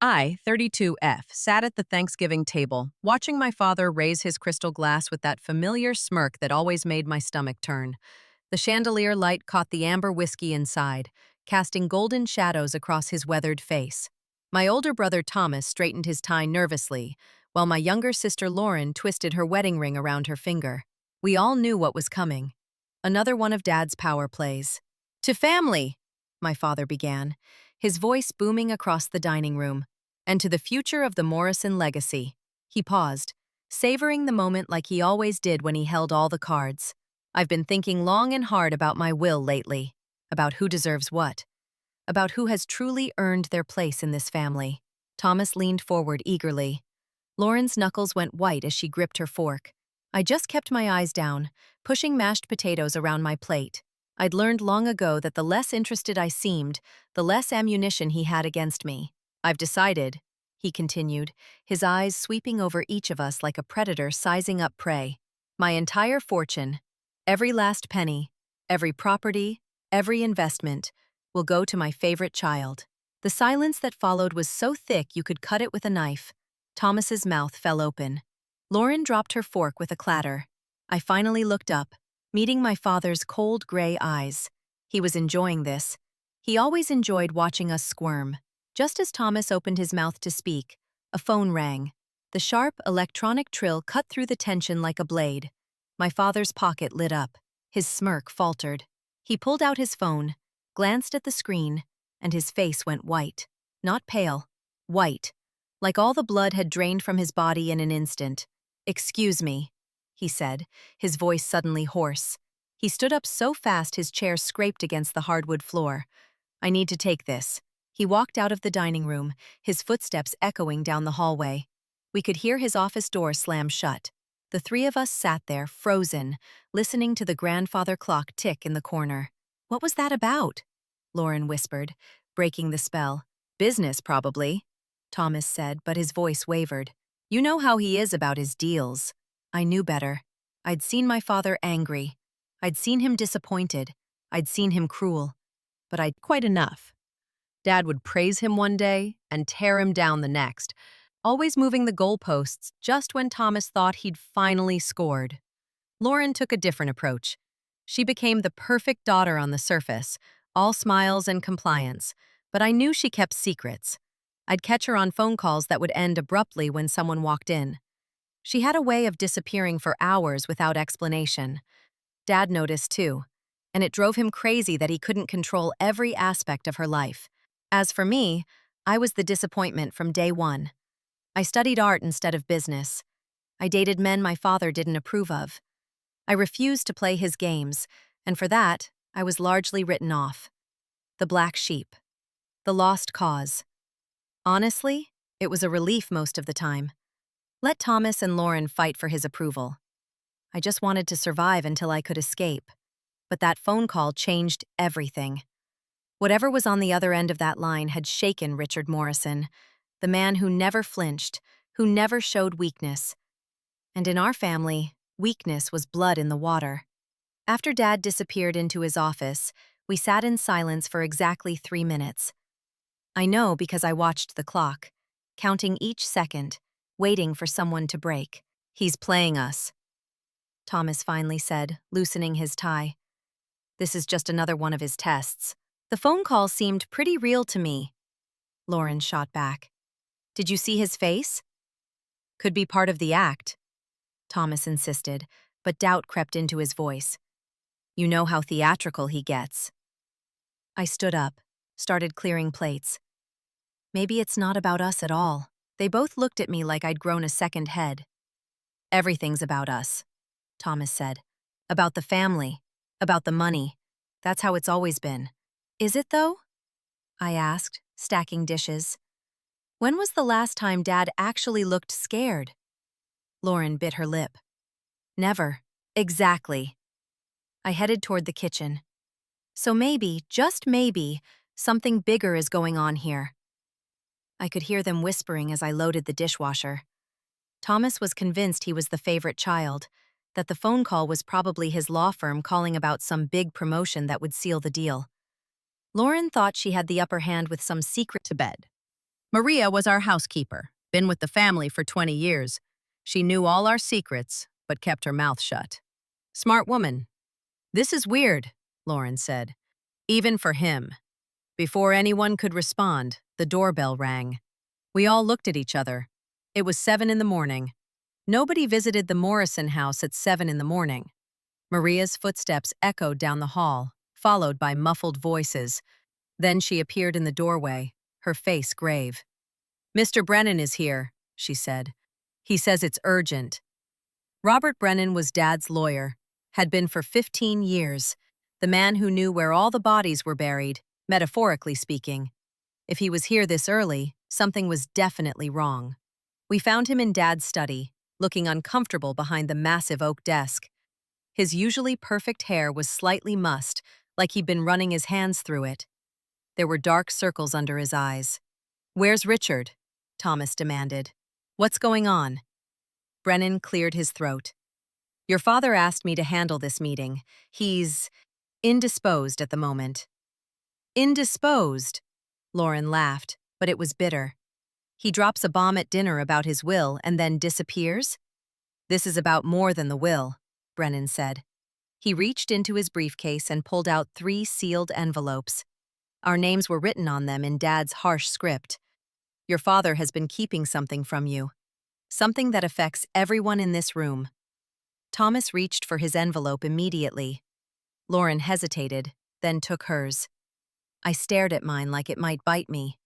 I, 32F, sat at the Thanksgiving table, watching my father raise his crystal glass with that familiar smirk that always made my stomach turn. The chandelier light caught the amber whiskey inside, casting golden shadows across his weathered face. My older brother Thomas straightened his tie nervously, while my younger sister Lauren twisted her wedding ring around her finger. We all knew what was coming. Another one of Dad's power plays. "To family," my father began, his voice booming across the dining room, "and to the future of the Morrison legacy." He paused, savoring the moment like he always did when he held all the cards. "I've been thinking long and hard about my will lately, about who deserves what, about who has truly earned their place in this family." Thomas leaned forward eagerly. Lauren's knuckles went white as she gripped her fork. I just kept my eyes down, pushing mashed potatoes around my plate. I'd learned long ago that the less interested I seemed, the less ammunition he had against me. "I've decided," he continued, his eyes sweeping over each of us like a predator sizing up prey. "My entire fortune, every last penny, every property, every investment, will go to my favorite child." The silence that followed was so thick you could cut it with a knife. Thomas's mouth fell open. Lauren dropped her fork with a clatter. I finally looked up, meeting my father's cold gray eyes. He was enjoying this. He always enjoyed watching us squirm. Just as Thomas opened his mouth to speak, a phone rang. The sharp, electronic trill cut through the tension like a blade. My father's pocket lit up. His smirk faltered. He pulled out his phone, glanced at the screen, and his face went white. Not pale. White. Like all the blood had drained from his body in an instant. "Excuse me," he said, his voice suddenly hoarse. He stood up so fast his chair scraped against the hardwood floor. "I need to take this." He walked out of the dining room, his footsteps echoing down the hallway. We could hear his office door slam shut. The three of us sat there, frozen, listening to the grandfather clock tick in the corner. "What was that about?" Lauren whispered, breaking the spell. "Business, probably," Thomas said, but his voice wavered. "You know how he is about his deals." I knew better. I'd seen my father angry. I'd seen him disappointed. I'd seen him cruel. But I'd quite enough. Dad would praise him one day and tear him down the next, always moving the goalposts just when Thomas thought he'd finally scored. Lauren took a different approach. She became the perfect daughter on the surface, all smiles and compliance, but I knew she kept secrets. I'd catch her on phone calls that would end abruptly when someone walked in. She had a way of disappearing for hours without explanation. Dad noticed too, and it drove him crazy that he couldn't control every aspect of her life. As for me, I was the disappointment from day one. I studied art instead of business. I dated men my father didn't approve of. I refused to play his games, and for that, I was largely written off. The black sheep. The lost cause. Honestly, it was a relief most of the time. Let Thomas and Lauren fight for his approval. I just wanted to survive until I could escape. But that phone call changed everything. Whatever was on the other end of that line had shaken Richard Morrison, the man who never flinched, who never showed weakness. And in our family, weakness was blood in the water. After Dad disappeared into his office, we sat in silence for exactly 3 minutes. I know because I watched the clock, counting each second, waiting for someone to break. "He's playing us," Thomas finally said, loosening his tie. "This is just another one of his tests." "The phone call seemed pretty real to me," Lauren shot back. "Did you see his face?" "Could be part of the act," Thomas insisted, but doubt crept into his voice. "You know how theatrical he gets." I stood up, started clearing plates. "Maybe it's not about us at all." They both looked at me like I'd grown a second head. "Everything's about us," Thomas said. "About the family, about the money. That's how it's always been." "Is it, though?" I asked, stacking dishes. "When was the last time Dad actually looked scared?" Lauren bit her lip. "Never." "Exactly." I headed toward the kitchen. "So maybe, just maybe, something bigger is going on here." I could hear them whispering as I loaded the dishwasher. Thomas was convinced he was the favorite child, that the phone call was probably his law firm calling about some big promotion that would seal the deal. Lauren thought she had the upper hand with some secret. To bed. Maria was our housekeeper, been with the family for 20 years. She knew all our secrets, but kept her mouth shut. Smart woman. This is weird, Lauren said. Even for him. Before anyone could respond, the doorbell rang. We all looked at each other. It was 7 in the morning. Nobody visited the Morrison house at 7 in the morning. Maria's footsteps echoed down the hall, followed by muffled voices. Then she appeared in the doorway, her face grave. "Mr. Brennan is here," she said. "He says it's urgent." Robert Brennan was Dad's lawyer, had been for 15 years, the man who knew where all the bodies were buried, metaphorically speaking. If he was here this early, something was definitely wrong. We found him in Dad's study, looking uncomfortable behind the massive oak desk. His usually perfect hair was slightly mussed, like he'd been running his hands through it. There were dark circles under his eyes. "Where's Richard?" Thomas demanded. "What's going on?" Brennan cleared his throat. "Your father asked me to handle this meeting. He's indisposed at the moment." "Indisposed?" Lauren laughed, but it was bitter. "He drops a bomb at dinner about his will and then disappears?" "This is about more than the will," Brennan said. He reached into his briefcase and pulled out 3 sealed envelopes. Our names were written on them in Dad's harsh script. "Your father has been keeping something from you. Something that affects everyone in this room." Thomas reached for his envelope immediately. Lauren hesitated, then took hers. I stared at mine like it might bite me.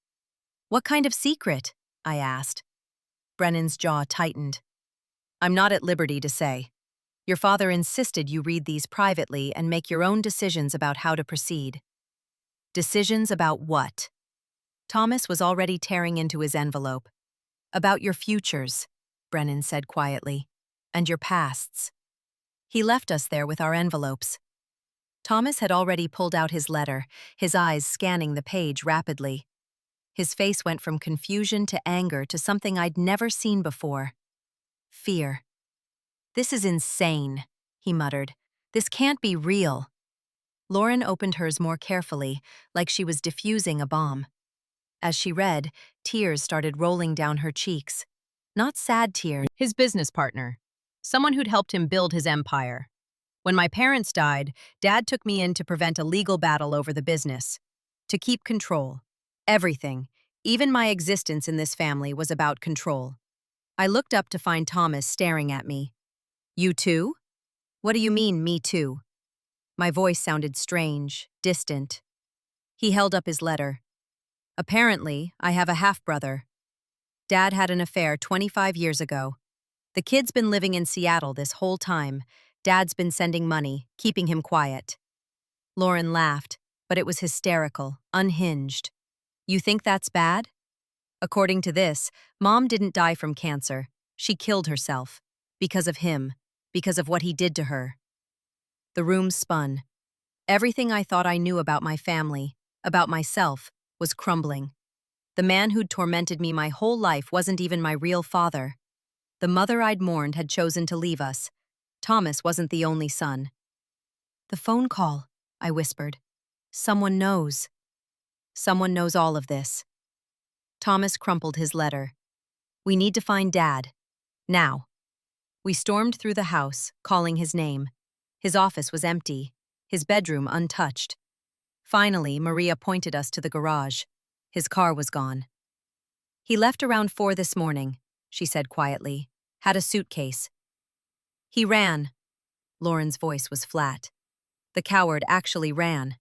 "What kind of secret?" I asked. Brennan's jaw tightened. "I'm not at liberty to say. Your father insisted you read these privately and make your own decisions about how to proceed." "Decisions about what?" Thomas was already tearing into his envelope. "About your futures," Brennan said quietly, "and your pasts." He left us there with our envelopes. Thomas had already pulled out his letter, his eyes scanning the page rapidly. His face went from confusion to anger to something I'd never seen before. Fear. "This is insane," he muttered. "This can't be real." Lauren opened hers more carefully, like she was diffusing a bomb. As she read, tears started rolling down her cheeks. Not sad tears. His business partner. Someone who'd helped him build his empire. "When my parents died, Dad took me in to prevent a legal battle over the business. To keep control. Everything, even my existence in this family, was about control." I looked up to find Thomas staring at me. "You too?" "What do you mean, me too?" My voice sounded strange, distant. He held up his letter. "Apparently, I have a half-brother. Dad had an affair 25 years ago. The kid's been living in Seattle this whole time. Dad's been sending money, keeping him quiet." Lauren laughed, but it was hysterical, unhinged. "You think that's bad?" "According to this, Mom didn't die from cancer. She killed herself. Because of him. Because of what he did to her." The room spun. Everything I thought I knew about my family, about myself, was crumbling. The man who'd tormented me my whole life wasn't even my real father. The mother I'd mourned had chosen to leave us. Thomas wasn't the only son. "The phone call," I whispered. "Someone knows." "Someone knows all of this." Thomas crumpled his letter. "We need to find Dad. Now." We stormed through the house, calling his name. His office was empty, his bedroom untouched. Finally, Maria pointed us to the garage. His car was gone. "He left around 4 this morning," she said quietly. "Had a suitcase." "He ran." Lauren's voice was flat. "The coward actually ran."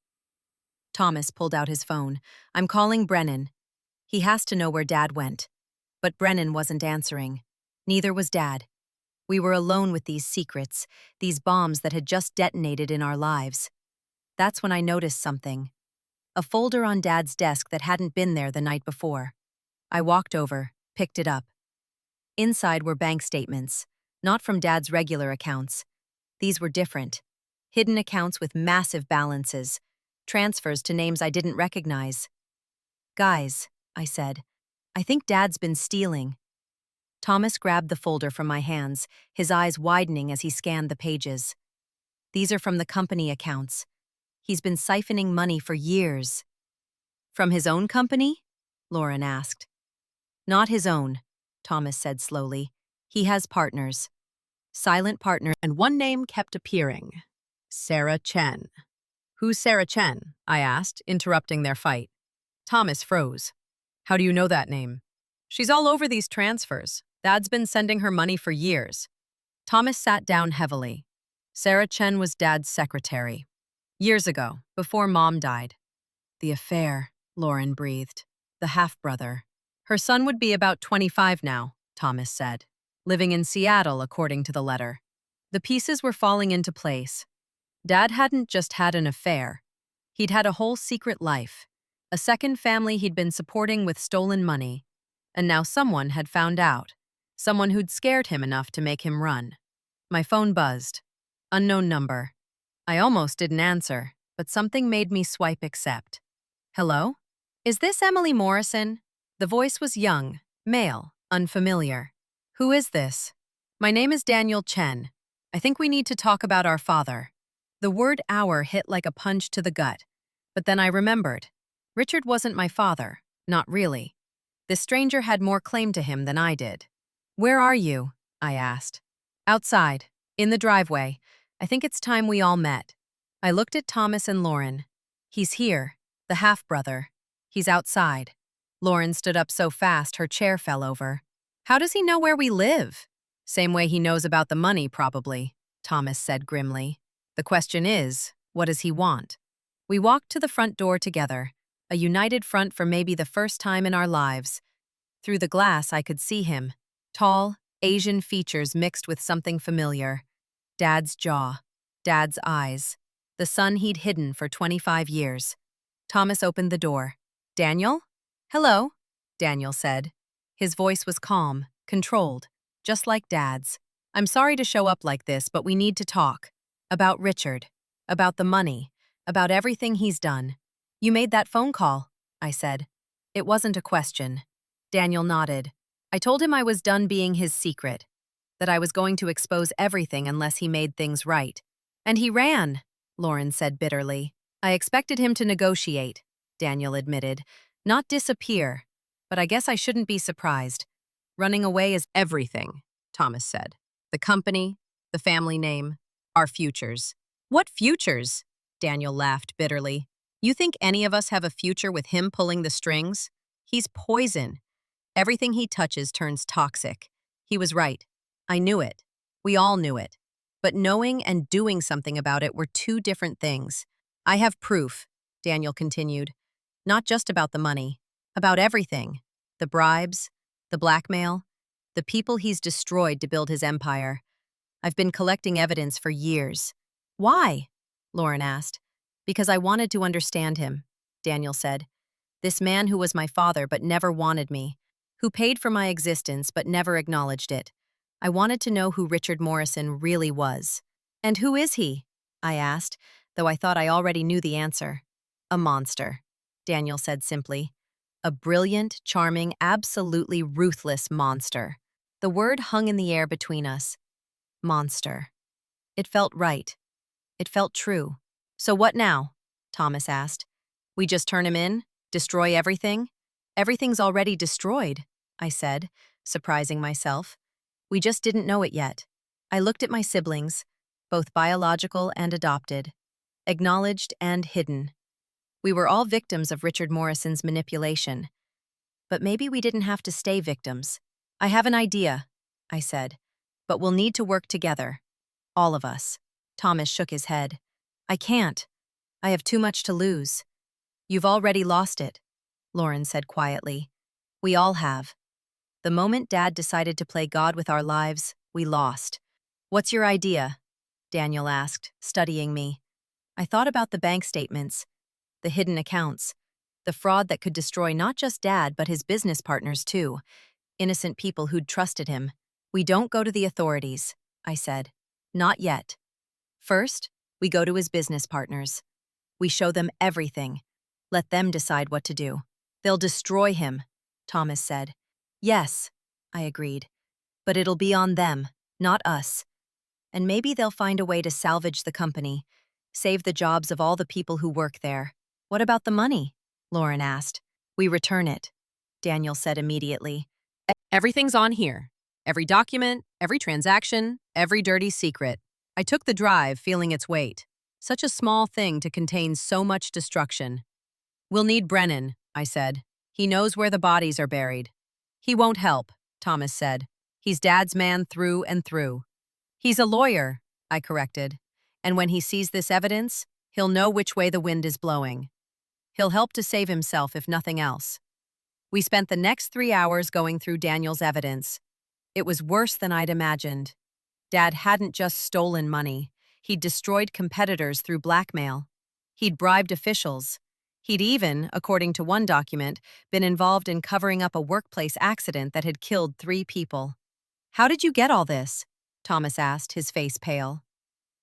Thomas pulled out his phone. "I'm calling Brennan. He has to know where Dad went." But Brennan wasn't answering. Neither was Dad. We were alone with these secrets, these bombs that had just detonated in our lives. That's when I noticed something. A folder on Dad's desk that hadn't been there the night before. I walked over, picked it up. Inside were bank statements, not from Dad's regular accounts. These were different. Hidden accounts with massive balances, transfers to names I didn't recognize. "Guys," I said, "I think Dad's been stealing." Thomas grabbed the folder from my hands, his eyes widening as he scanned the pages. "These are from the company accounts. He's been siphoning money for years." "From his own company?" Lauren asked. Not his own, Thomas said slowly. He has partners. Silent partners, and one name kept appearing. Sarah Chen. Who's Sarah Chen? I asked, interrupting their fight. Thomas froze. How do you know that name? She's all over these transfers. Dad's been sending her money for years. Thomas sat down heavily. Sarah Chen was Dad's secretary. Years ago, before Mom died. The affair, Lauren breathed. The half-brother. Her son would be about 25 now, Thomas said. Living in Seattle, according to the letter. The pieces were falling into place. Dad hadn't just had an affair. He'd had a whole secret life. A second family he'd been supporting with stolen money. And now someone had found out. Someone who'd scared him enough to make him run. My phone buzzed. Unknown number. I almost didn't answer, but something made me swipe accept. Hello? Is this Emily Morrison? The voice was young, male, unfamiliar. Who is this? My name is Daniel Chen. I think we need to talk about our father. The word our hit like a punch to the gut. But then I remembered. Richard wasn't my father. Not really. This stranger had more claim to him than I did. Where are you? I asked. Outside. In the driveway. I think it's time we all met. I looked at Thomas and Lauren. He's here. The half-brother. He's outside. Lauren stood up so fast her chair fell over. How does he know where we live? Same way he knows about the money, probably, Thomas said grimly. The question is, what does he want? We walked to the front door together, a united front for maybe the first time in our lives. Through the glass, I could see him. Tall, Asian features mixed with something familiar. Dad's jaw. Dad's eyes. The son he'd hidden for 25 years. Thomas opened the door. Daniel? Hello, Daniel said. His voice was calm, controlled, just like Dad's. I'm sorry to show up like this, but we need to talk. About Richard. About the money. About everything he's done. You made that phone call, I said. It wasn't a question. Daniel nodded. I told him I was done being his secret. That I was going to expose everything unless he made things right. And he ran, Lauren said bitterly. I expected him to negotiate, Daniel admitted. Not disappear. But I guess I shouldn't be surprised. Running away is everything, Thomas said. The company, the family name, our futures. What futures? Daniel laughed bitterly. You think any of us have a future with him pulling the strings? He's poison. Everything he touches turns toxic. He was right. I knew it. We all knew it. But knowing and doing something about it were two different things. I have proof, Daniel continued. Not just about the money. About everything. The bribes, the blackmail, the people he's destroyed to build his empire. I've been collecting evidence for years. Why? Lauren asked. Because I wanted to understand him, Daniel said. This man who was my father but never wanted me, who paid for my existence but never acknowledged it. I wanted to know who Richard Morrison really was. And who is he? I asked, though I thought I already knew the answer. A monster, Daniel said simply. A brilliant, charming, absolutely ruthless monster. The word hung in the air between us. Monster. It felt right. It felt true. So what now? Thomas asked. We just turn him in? Destroy everything? Everything's already destroyed, I said, surprising myself. We just didn't know it yet. I looked at my siblings, both biological and adopted, acknowledged and hidden. We were all victims of Richard Morrison's manipulation. But maybe we didn't have to stay victims. I have an idea, I said. But we'll need to work together. All of us. Thomas shook his head. I can't. I have too much to lose. You've already lost it, Lauren said quietly. We all have. The moment Dad decided to play God with our lives, we lost. What's your idea? Daniel asked, studying me. I thought about the bank statements, the hidden accounts, the fraud that could destroy not just Dad but his business partners too, innocent people who'd trusted him. We don't go to the authorities, I said. Not yet. First, we go to his business partners. We show them everything. Let them decide what to do. They'll destroy him, Thomas said. Yes, I agreed. But it'll be on them, not us. And maybe they'll find a way to salvage the company, save the jobs of all the people who work there. What about the money? Lauren asked. We return it, Daniel said immediately. Everything's on here. Every document, every transaction, every dirty secret. I took the drive, feeling its weight. Such a small thing to contain so much destruction. We'll need Brennan, I said. He knows where the bodies are buried. He won't help, Thomas said. He's Dad's man through and through. He's a lawyer, I corrected. And when he sees this evidence, he'll know which way the wind is blowing. He'll help to save himself if nothing else. We spent the next 3 hours going through Daniel's evidence. It was worse than I'd imagined. Dad hadn't just stolen money. He'd destroyed competitors through blackmail. He'd bribed officials. He'd even, according to one document, been involved in covering up a workplace accident that had killed 3 people. How did you get all this? Thomas asked, his face pale.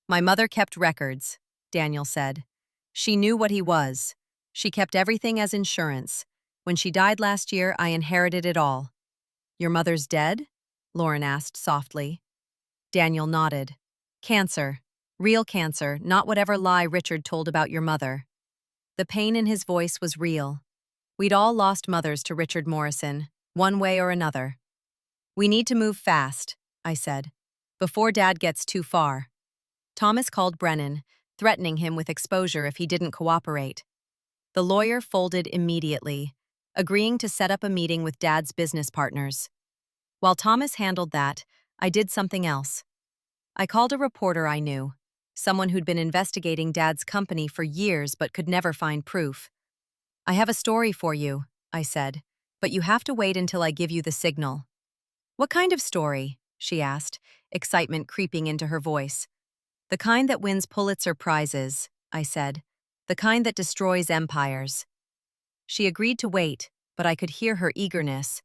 My mother kept records, Daniel said. She knew what he was. She kept everything as insurance. When she died last year, I inherited it all. Your mother's dead? Lauren asked softly. Daniel nodded. Cancer. Real cancer, not whatever lie Richard told about your mother. The pain in his voice was real. We'd all lost mothers to Richard Morrison, one way or another. We need to move fast, I said, before Dad gets too far. Thomas called Brennan, threatening him with exposure if he didn't cooperate. The lawyer folded immediately, agreeing to set up a meeting with Dad's business partners. While Thomas handled that, I did something else. I called a reporter I knew, someone who'd been investigating Dad's company for years but could never find proof. I have a story for you, I said, but you have to wait until I give you the signal. What kind of story? She asked, excitement creeping into her voice. The kind that wins Pulitzer Prizes, I said. The kind that destroys empires. She agreed to wait, but I could hear her eagerness.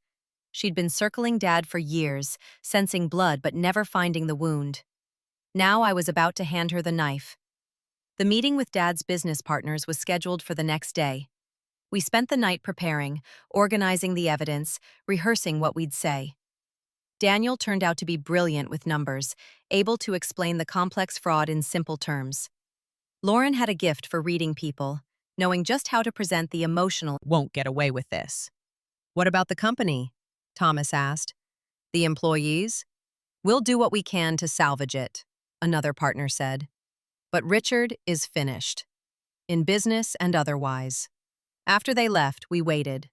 She'd been circling Dad for years, sensing blood but never finding the wound. Now I was about to hand her the knife. The meeting with Dad's business partners was scheduled for the next day. We spent the night preparing, organizing the evidence, rehearsing what we'd say. Daniel turned out to be brilliant with numbers, able to explain the complex fraud in simple terms. Lauren had a gift for reading people, knowing just how to present the emotional. Won't get away with this. What about the company? Thomas asked. The employees? We'll do what we can to salvage it, another partner said. But Richard is finished. In business and otherwise. After they left, we waited.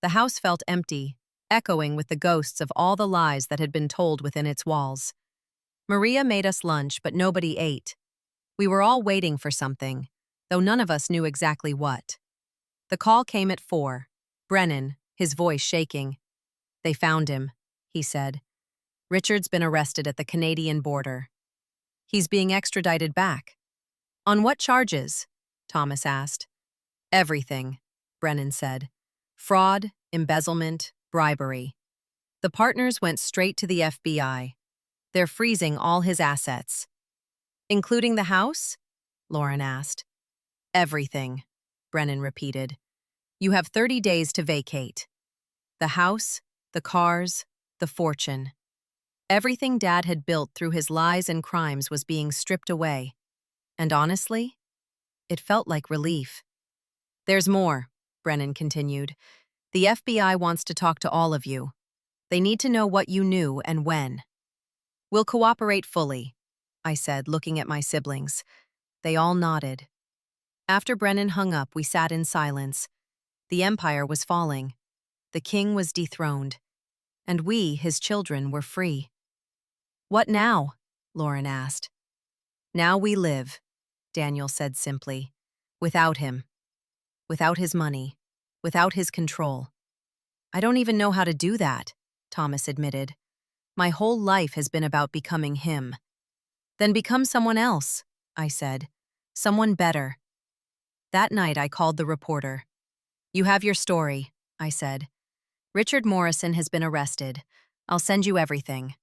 The house felt empty, echoing with the ghosts of all the lies that had been told within its walls. Maria made us lunch, but nobody ate. We were all waiting for something, though none of us knew exactly what. The call came at 4. Brennan, his voice shaking. They found him, he said. Richard's been arrested at the Canadian border. He's being extradited back. On what charges? Thomas asked. Everything, Brennan said. Fraud, embezzlement, bribery. The partners went straight to the FBI. They're freezing all his assets. Including the house? Lauren asked. Everything, Brennan repeated. You have 30 days to vacate. The house, the cars, the fortune. Everything Dad had built through his lies and crimes was being stripped away. And honestly, it felt like relief. There's more, Brennan continued. The FBI wants to talk to all of you. They need to know what you knew and when. We'll cooperate fully, I said, looking at my siblings. They all nodded. After Brennan hung up, we sat in silence. The empire was falling. The king was dethroned. And we, his children, were free. What now? Lauren asked. Now we live, Daniel said simply. Without him. Without his money. Without his control. I don't even know how to do that, Thomas admitted. My whole life has been about becoming him. Then become someone else, I said. Someone better. That night I called the reporter. You have your story, I said. Richard Morrison has been arrested. I'll send you everything.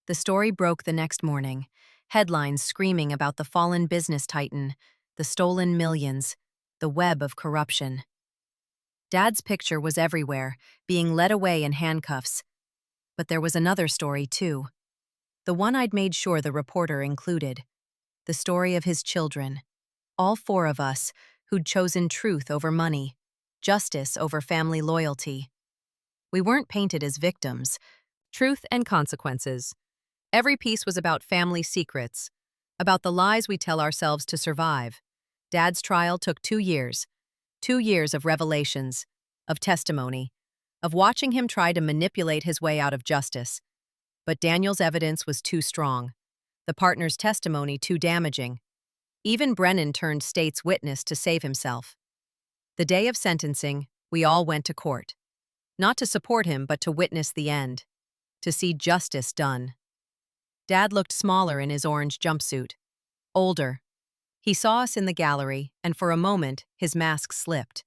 The story broke the next morning. Headlines screaming about the fallen business titan, the stolen millions, the web of corruption. Dad's picture was everywhere, being led away in handcuffs. But there was another story, too. The one I'd made sure the reporter included. The story of his children. All 4 of us, who'd chosen truth over money, justice over family loyalty. We weren't painted as victims. Truth and consequences. Every piece was about family secrets, about the lies we tell ourselves to survive. Dad's trial took 2 years. 2 years of revelations, of testimony, of watching him try to manipulate his way out of justice. But Daniel's evidence was too strong. The partner's testimony too damaging. Even Brennan turned state's witness to save himself. The day of sentencing, we all went to court. Not to support him, but to witness the end. To see justice done. Dad looked smaller in his orange jumpsuit. Older. He saw us in the gallery, and for a moment, his mask slipped.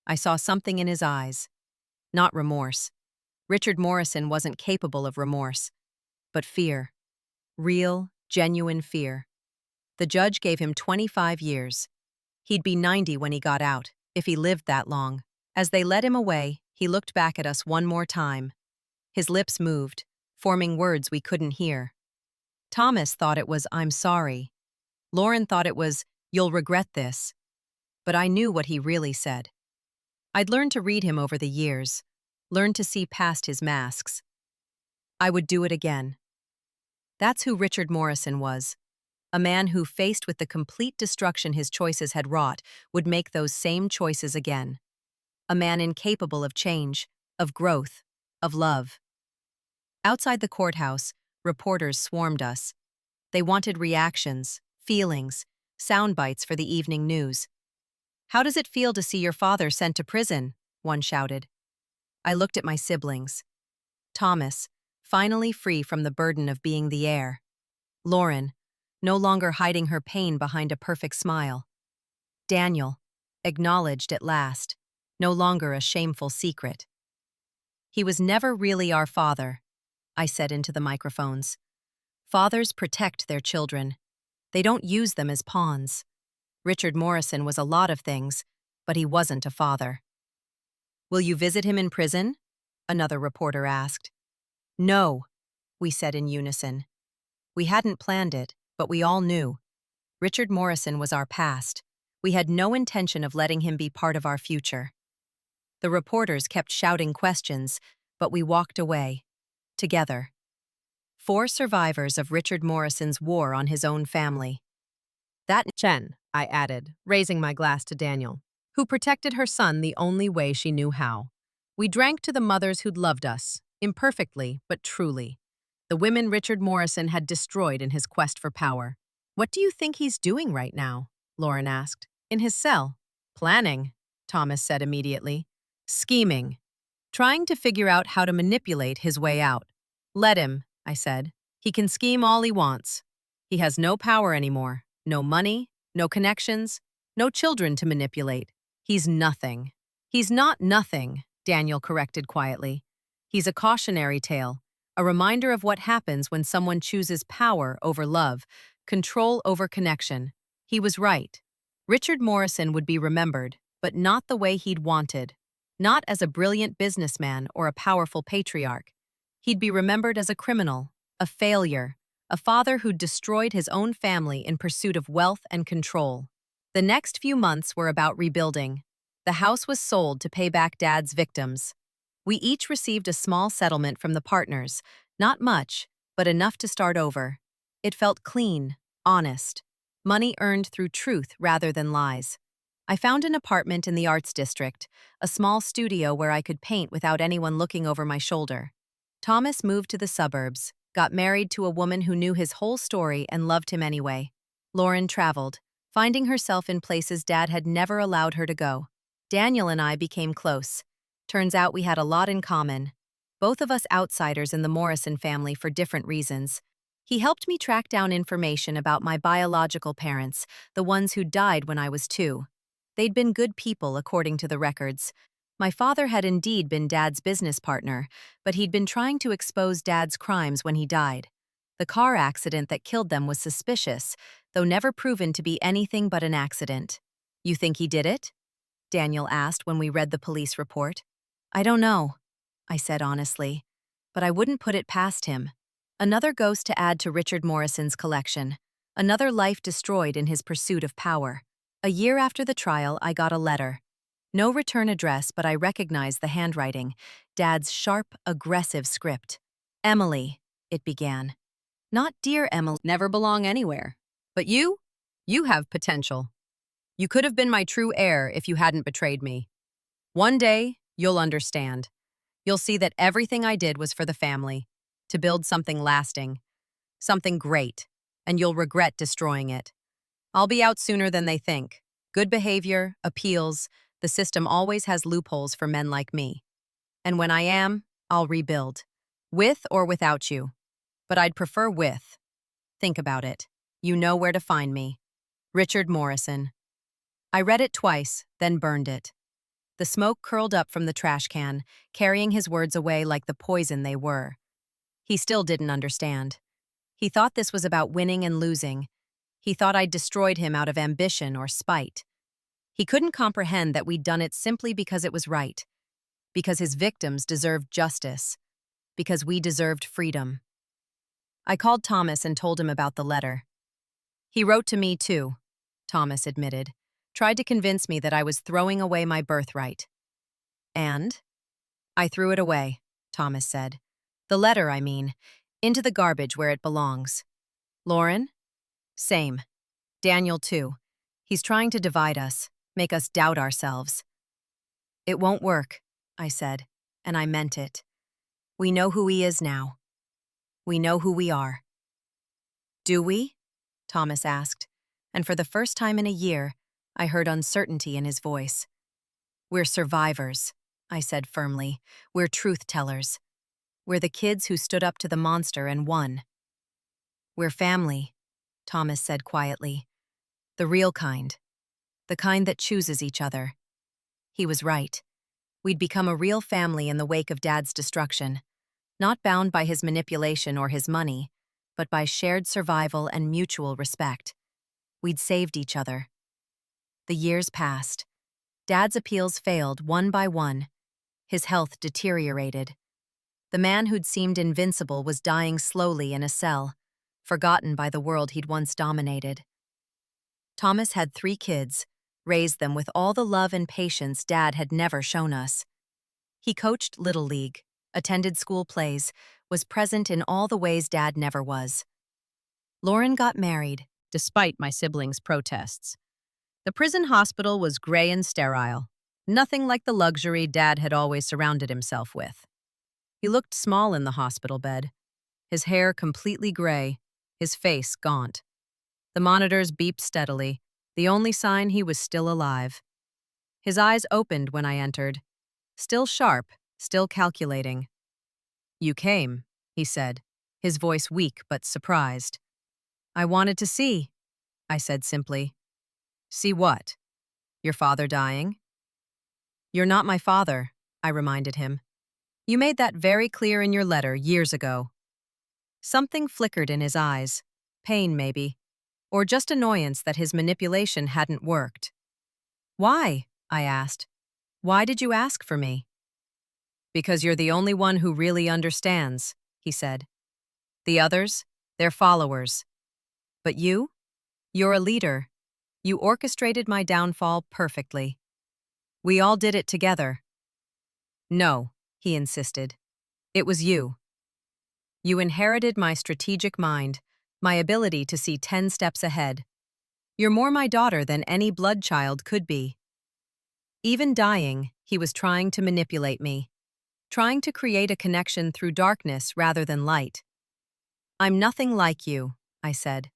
I saw something in his eyes. Not remorse. Richard Morrison wasn't capable of remorse. But fear. Real, genuine fear. The judge gave him 25 years. He'd be 90 when he got out, if he lived that long. As they led him away, he looked back at us one more time. His lips moved, forming words we couldn't hear. Thomas thought it was, "I'm sorry." Lauren thought it was, "You'll regret this." But I knew what he really said. I'd learned to read him over the years, learned to see past his masks. I would do it again. That's who Richard Morrison was. A man who, faced with the complete destruction his choices had wrought, would make those same choices again. A man incapable of change, of growth, of love. Outside the courthouse, reporters swarmed us. They wanted reactions, feelings, sound bites for the evening news. "How does it feel to see your father sent to prison?" one shouted. I looked at my siblings. Thomas, finally free from the burden of being the heir. Lauren, no longer hiding her pain behind a perfect smile. Daniel, acknowledged at last, no longer a shameful secret. "He was never really our father," I said into the microphones. "Fathers protect their children. They don't use them as pawns. Richard Morrison was a lot of things, but he wasn't a father." "Will you visit him in prison?" another reporter asked. "No," we said in unison. We hadn't planned it, but we all knew. Richard Morrison was our past. We had no intention of letting him be part of our future. The reporters kept shouting questions, but we walked away. Together. 4 survivors of Richard Morrison's war on his own family. That Chen, I added, raising my glass to Daniel, who protected her son the only way she knew how. We drank to the mothers who'd loved us, imperfectly but truly. The women Richard Morrison had destroyed in his quest for power. "What do you think he's doing right now?" Lauren asked. "In his cell." "Planning," Thomas said immediately. "Scheming. Trying to figure out how to manipulate his way out." "Let him," I said. "He can scheme all he wants. He has no power anymore, no money, no connections, no children to manipulate. He's nothing." "He's not nothing," Daniel corrected quietly. "He's a cautionary tale, a reminder of what happens when someone chooses power over love, control over connection." He was right. Richard Morrison would be remembered, but not the way he'd wanted. Not as a brilliant businessman or a powerful patriarch. He'd be remembered as a criminal, a failure, a father who'd destroyed his own family in pursuit of wealth and control. The next few months were about rebuilding. The house was sold to pay back Dad's victims. We each received a small settlement from the partners, not much, but enough to start over. It felt clean, honest. Money earned through truth rather than lies. I found an apartment in the Arts District, a small studio where I could paint without anyone looking over my shoulder. Thomas moved to the suburbs, got married to a woman who knew his whole story and loved him anyway. Lauren traveled, finding herself in places Dad had never allowed her to go. Daniel and I became close. Turns out we had a lot in common. Both of us outsiders in the Morrison family for different reasons. He helped me track down information about my biological parents, the ones who died when I was 2. They'd been good people according to the records. My father had indeed been Dad's business partner, but he'd been trying to expose Dad's crimes when he died. The car accident that killed them was suspicious, though never proven to be anything but an accident. "You think he did it?" Daniel asked when we read the police report. "I don't know," I said honestly, but I wouldn't put it past him. Another ghost to add to Richard Morrison's collection. Another life destroyed in his pursuit of power. A year after the trial, I got a letter. No return address, but I recognized the handwriting. Dad's sharp, aggressive script. Emily, it began. Not dear Emily, never belong anywhere. But you have potential. You could have been my true heir if you hadn't betrayed me. One day, you'll understand. You'll see that everything I did was for the family, to build something lasting, something great, and you'll regret destroying it. I'll be out sooner than they think. Good behavior, appeals, the system always has loopholes for men like me. And when I am, I'll rebuild. With or without you. But I'd prefer with. Think about it. You know where to find me. Richard Morrison. I read it twice, then burned it. The smoke curled up from the trash can, carrying his words away like the poison they were. He still didn't understand. He thought this was about winning and losing. He thought I'd destroyed him out of ambition or spite. He couldn't comprehend that we'd done it simply because it was right, because his victims deserved justice, because we deserved freedom. I called Thomas and told him about the letter. He wrote to me too, Thomas admitted, tried to convince me that I was throwing away my birthright. And? I threw it away, Thomas said. The letter, I mean, into the garbage where it belongs. Lauren? Same. Daniel too. He's trying to divide us, make us doubt ourselves. It won't work, I said, and I meant it. We know who he is now. We know who we are. Do we? Thomas asked, and for the first time in a year, I heard uncertainty in his voice. We're survivors, I said firmly. We're truth-tellers. We're the kids who stood up to the monster and won. We're family, Thomas said quietly. The real kind. The kind that chooses each other. He was right. We'd become a real family in the wake of Dad's destruction, not bound by his manipulation or his money, but by shared survival and mutual respect. We'd saved each other. The years passed. Dad's appeals failed one by one. His health deteriorated. The man who'd seemed invincible was dying slowly in a cell, forgotten by the world he'd once dominated. Thomas had 3 kids, raised them with all the love and patience Dad had never shown us. He coached Little League, attended school plays, was present in all the ways Dad never was. Lauren got married, despite my siblings' protests. The prison hospital was gray and sterile, nothing like the luxury Dad had always surrounded himself with. He looked small in the hospital bed, his hair completely gray, his face gaunt. The monitors beeped steadily, the only sign he was still alive. His eyes opened when I entered, still sharp, still calculating. You came, he said, his voice weak but surprised. I wanted to see, I said simply. See what? Your father dying? You're not my father, I reminded him. You made that very clear in your letter years ago. Something flickered in his eyes, pain maybe, or just annoyance that his manipulation hadn't worked. Why? I asked. Why did you ask for me? Because you're the only one who really understands, he said. The others, they're followers. But you? You're a leader. You orchestrated my downfall perfectly. We all did it together. No, he insisted. It was you. You inherited my strategic mind, my ability to see 10 steps ahead. You're more my daughter than any blood child could be. Even dying, he was trying to manipulate me, trying to create a connection through darkness rather than light. I'm nothing like you, I said.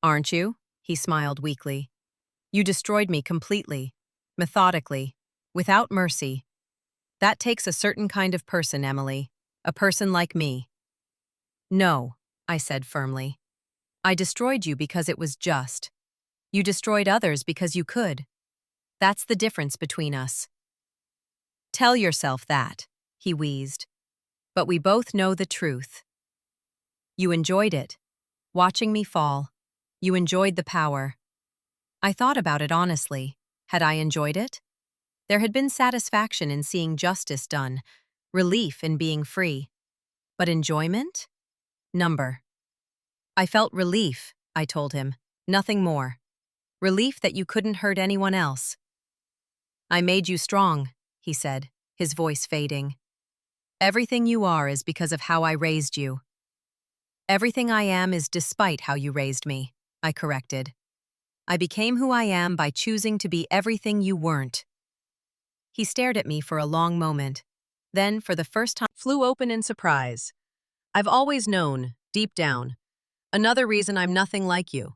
Aren't you? He smiled weakly. You destroyed me completely, methodically, without mercy. That takes a certain kind of person, Emily, a person like me. No, I said firmly. I destroyed you because it was just. You destroyed others because you could. That's the difference between us. Tell yourself that, he wheezed. But we both know the truth. You enjoyed it, watching me fall. You enjoyed the power. I thought about it honestly. Had I enjoyed it? There had been satisfaction in seeing justice done, relief in being free. But enjoyment? Number. I felt relief, I told him, nothing more. Relief that you couldn't hurt anyone else. I made you strong, he said, his voice fading. Everything you are is because of how I raised you. Everything I am is despite how you raised me, I corrected. I became who I am by choosing to be everything you weren't. He stared at me for a long moment. Then, for the first time, flew open in surprise. I've always known, deep down, another reason I'm nothing like you.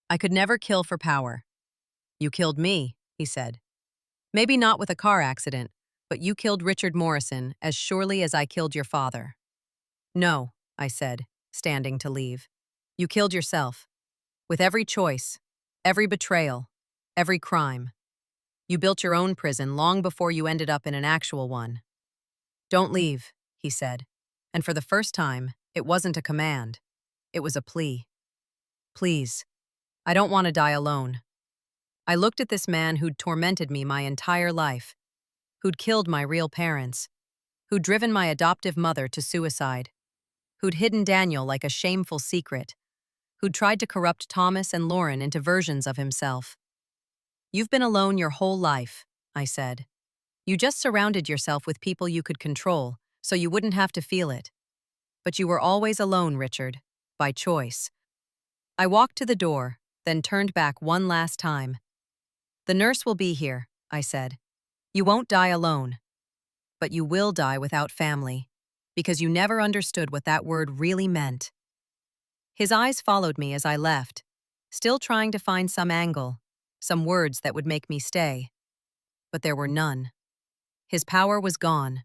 I could never kill for power. You killed me, he said. Maybe not with a car accident, but you killed Richard Morrison as surely as I killed your father. No, I said, standing to leave. You killed yourself. With every choice, every betrayal, every crime. You built your own prison long before you ended up in an actual one. Don't leave, he said. And for the first time, it wasn't a command. It was a plea. Please. I don't want to die alone. I looked at this man who'd tormented me my entire life, who'd killed my real parents, who'd driven my adoptive mother to suicide, who'd hidden Daniel like a shameful secret, who'd tried to corrupt Thomas and Lauren into versions of himself. You've been alone your whole life, I said. You just surrounded yourself with people you could control, so you wouldn't have to feel it. But you were always alone, Richard, by choice. I walked to the door, then turned back one last time. The nurse will be here, I said. You won't die alone. But you will die without family, because you never understood what that word really meant. His eyes followed me as I left, still trying to find some angle, some words that would make me stay. But there were none. His power was gone,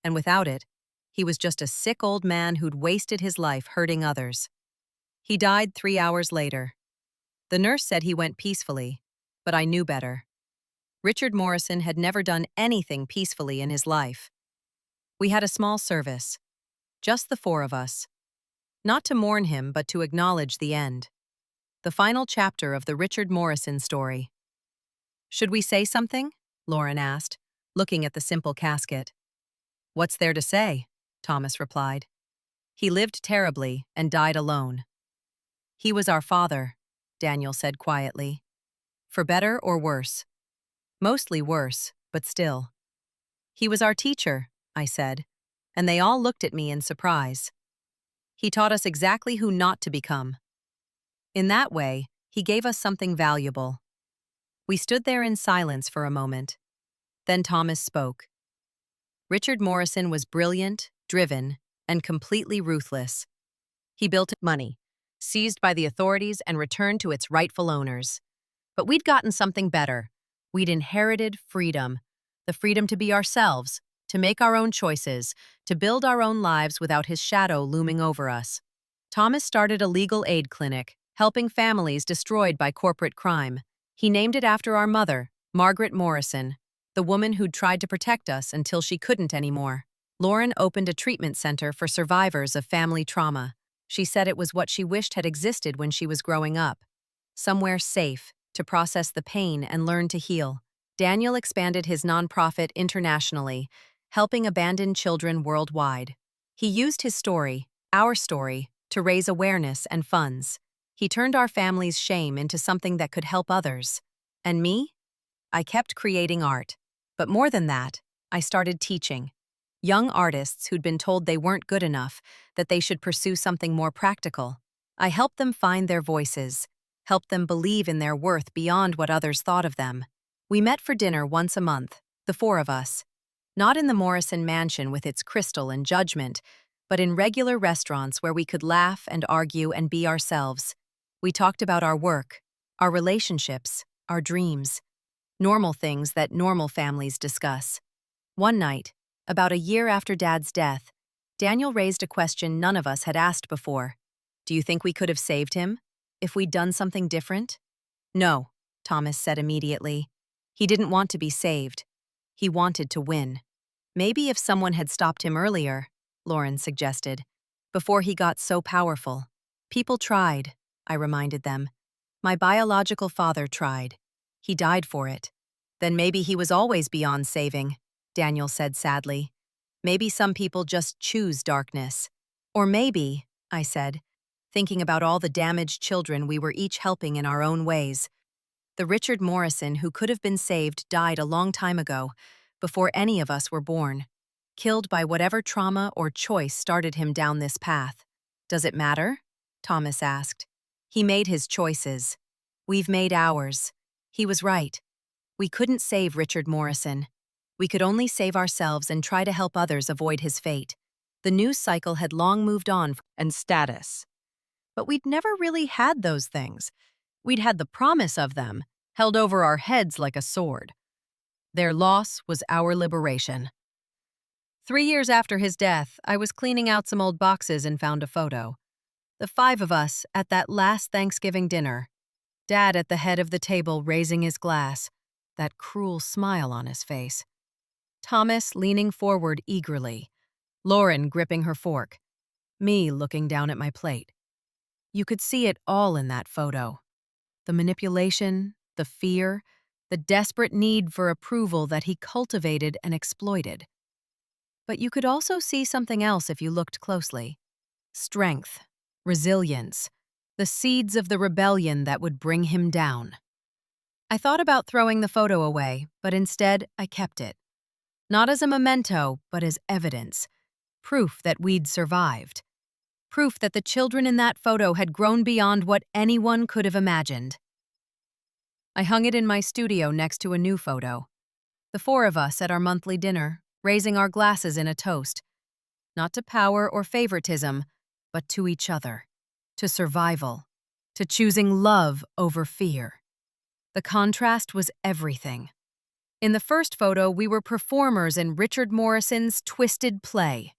and without it, he was just a sick old man who'd wasted his life hurting others. He died 3 hours later. The nurse said he went peacefully, but I knew better. Richard Morrison had never done anything peacefully in his life. We had a small service, just the 4 of us. Not to mourn him, but to acknowledge the end. The final chapter of the Richard Morrison story. Should we say something? Lauren asked, looking at the simple casket. What's there to say? Thomas replied. He lived terribly and died alone. He was our father, Daniel said quietly. For better or worse? Mostly worse, but still. He was our teacher, I said, and they all looked at me in surprise. He taught us exactly who not to become. In that way, he gave us something valuable. We stood there in silence for a moment. Then Thomas spoke. Richard Morrison was brilliant, driven, and completely ruthless. He built money, seized by the authorities and returned to its rightful owners. But we'd gotten something better. We'd inherited freedom, the freedom to be ourselves, to make our own choices, to build our own lives without his shadow looming over us. Thomas started a legal aid clinic, helping families destroyed by corporate crime. He named it after our mother, Margaret Morrison, the woman who'd tried to protect us until she couldn't anymore. Lauren opened a treatment center for survivors of family trauma. She said it was what she wished had existed when she was growing up. Somewhere safe, to process the pain and learn to heal. Daniel expanded his nonprofit internationally, helping abandoned children worldwide. He used his story, our story, to raise awareness and funds. He turned our family's shame into something that could help others. And me? I kept creating art. But more than that, I started teaching. Young artists who'd been told they weren't good enough, that they should pursue something more practical. I helped them find their voices, helped them believe in their worth beyond what others thought of them. We met for dinner once a month, the 4 of us. Not in the Morrison mansion with its crystal and judgment, but in regular restaurants where we could laugh and argue and be ourselves. We talked about our work, our relationships, our dreams. Normal things that normal families discuss. One night, about a year after Dad's death, Daniel raised a question none of us had asked before. Do you think we could have saved him if we'd done something different? No, Thomas said immediately. He didn't want to be saved. He wanted to win. Maybe if someone had stopped him earlier, Lauren suggested, before he got so powerful. People tried, I reminded them. My biological father tried. He died for it. Then maybe he was always beyond saving, Daniel said sadly. Maybe some people just choose darkness. Or maybe, I said, thinking about all the damaged children we were each helping in our own ways. The Richard Morrison who could have been saved died a long time ago, before any of us were born, killed by whatever trauma or choice started him down this path. Does it matter? Thomas asked. He made his choices. We've made ours. He was right. We couldn't save Richard Morrison. We could only save ourselves and try to help others avoid his fate. The news cycle had long moved on and status. But we'd never really had those things. We'd had the promise of them, held over our heads like a sword. Their loss was our liberation. 3 years after his death, I was cleaning out some old boxes and found a photo. The 5 of us at that last Thanksgiving dinner. Dad at the head of the table raising his glass, that cruel smile on his face. Thomas leaning forward eagerly. Lauren gripping her fork. Me looking down at my plate. You could see it all in that photo. The manipulation, the fear, the desperate need for approval that he cultivated and exploited. But you could also see something else if you looked closely. Strength, resilience, the seeds of the rebellion that would bring him down. I thought about throwing the photo away, but instead I kept it. Not as a memento, but as evidence. Proof that we'd survived. Proof that the children in that photo had grown beyond what anyone could have imagined. I hung it in my studio next to a new photo. The 4 of us at our monthly dinner, raising our glasses in a toast. Not to power or favoritism, but to each other. To survival. To choosing love over fear. The contrast was everything. In the first photo, we were performers in Richard Morrison's twisted play.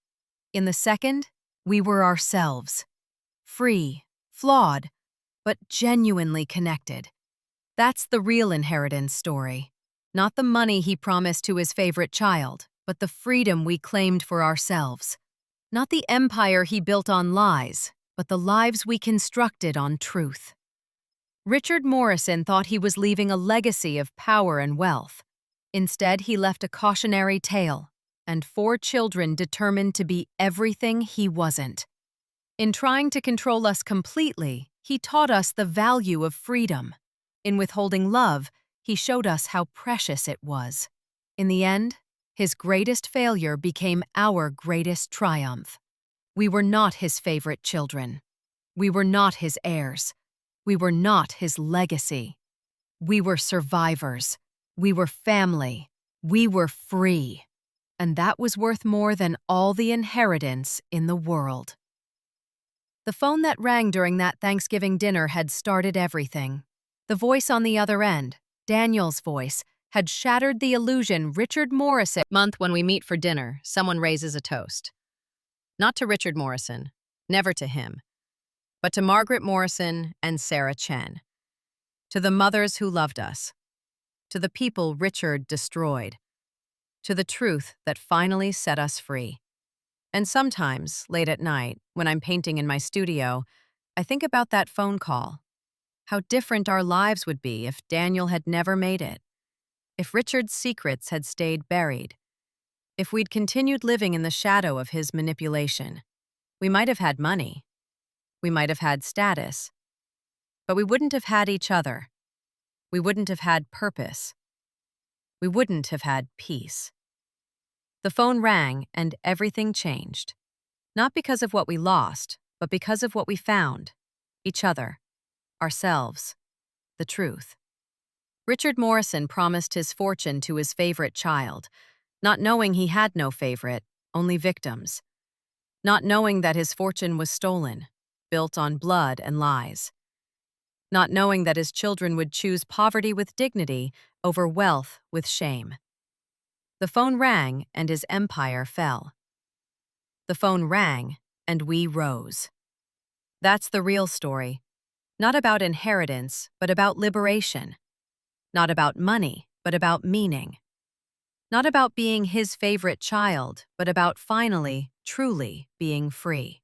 In the second, we were ourselves. Free, flawed, but genuinely connected. That's the real inheritance story. Not the money he promised to his favorite child, but the freedom we claimed for ourselves. Not the empire he built on lies, but the lives we constructed on truth. Richard Morrison thought he was leaving a legacy of power and wealth. Instead, he left a cautionary tale, and 4 children determined to be everything he wasn't. In trying to control us completely, he taught us the value of freedom. In withholding love, he showed us how precious it was. In the end, his greatest failure became our greatest triumph. We were not his favorite children. We were not his heirs. We were not his legacy. We were survivors. We were family. We were free. And that was worth more than all the inheritance in the world. The phone that rang during that Thanksgiving dinner had started everything. The voice on the other end, Daniel's voice, had shattered the illusion Richard Morrison. Month when we meet for dinner, someone raises a toast. Not to Richard Morrison, never to him, but to Margaret Morrison and Sarah Chen. To the mothers who loved us. To the people Richard destroyed. To the truth that finally set us free. And sometimes, late at night, when I'm painting in my studio, I think about that phone call. How different our lives would be if Daniel had never made it. If Richard's secrets had stayed buried. If we'd continued living in the shadow of his manipulation. We might have had money. We might have had status. But we wouldn't have had each other. We wouldn't have had purpose. We wouldn't have had peace. The phone rang and everything changed. Not because of what we lost, but because of what we found. Each other. Ourselves. The truth. Richard Morrison promised his fortune to his favorite child, not knowing he had no favorite, only victims. Not knowing that his fortune was stolen, built on blood and lies. Not knowing that his children would choose poverty with dignity over wealth with shame. The phone rang and his empire fell. The phone rang and we rose. That's the real story. Not about inheritance, but about liberation. Not about money, but about meaning. Not about being his favorite child, but about finally, truly being free.